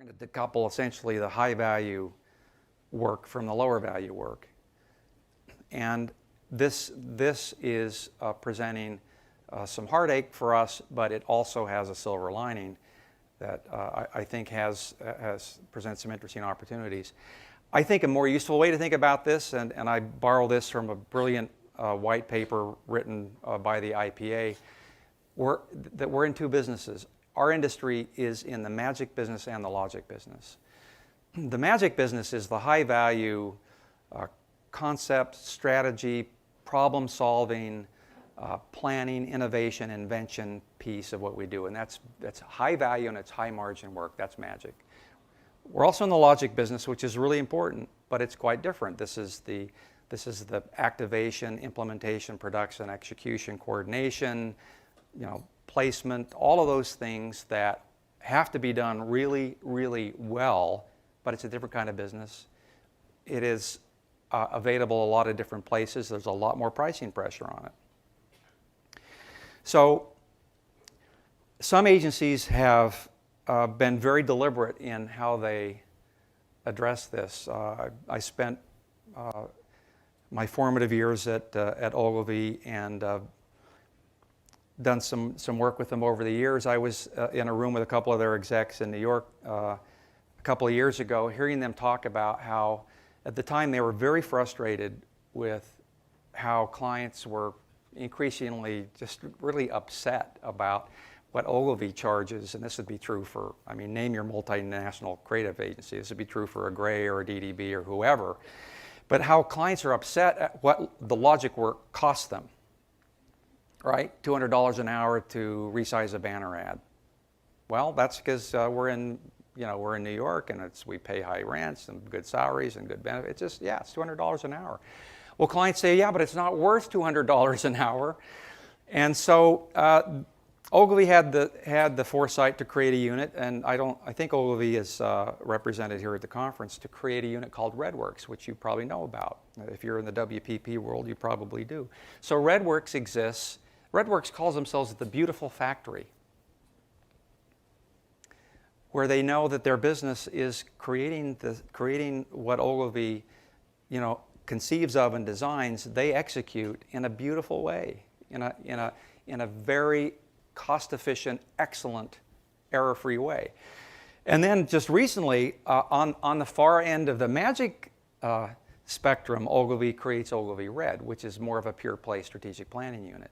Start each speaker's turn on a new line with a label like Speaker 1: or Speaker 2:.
Speaker 1: trying to decouple essentially the high value work from the lower value work. And this is presenting some heartache for us, but it also has a silver lining that I think presents some interesting opportunities. I think a more useful way to think about this, and I borrow this from a brilliant white paper written by the IPA, that we're in two businesses. Our industry is in the magic business and the logic business. The magic business is the high value concept, strategy, problem solving, planning, innovation, invention piece of what we do. And that's high value and it's high margin work. That's magic. We're also in the logic business, which is really important, but it's quite different. This is the activation, implementation, production, execution, coordination, placement, all of those things that have to be done really, really well, but it's a different kind of business. It is available a lot of different places. There's a lot more pricing pressure on it. So some agencies have been very deliberate in how they address this. I spent my formative years at Ogilvy and done some work with them over the years. I was in a room with a couple of their execs in New York a couple of years ago, hearing them talk about how, at the time, they were very frustrated with how clients were increasingly just really upset about what Ogilvy charges, and this would be true for, name your multinational creative agency. This would be true for a Gray or a DDB or whoever. But how clients are upset at what the logic work costs them, right? $200 an hour to resize a banner ad. Well, that's because we're in New York, and we pay high rents and good salaries and good benefits. It's $200 an hour. Well, clients say, yeah, but it's not worth $200 an hour. And so Ogilvy had the foresight to create a unit, and I think Ogilvy is represented here at the conference, to create a unit called RedWorks, which you probably know about. If you're in the WPP world, you probably do. So RedWorks exists. RedWorks calls themselves the Beautiful Factory, where they know that their business is creating what Ogilvy, conceives of and designs. They execute in a beautiful way, in a very cost-efficient, excellent, error-free way. And then just recently, on the far end of the magic spectrum, Ogilvy creates Ogilvy Red, which is more of a pure play strategic planning unit.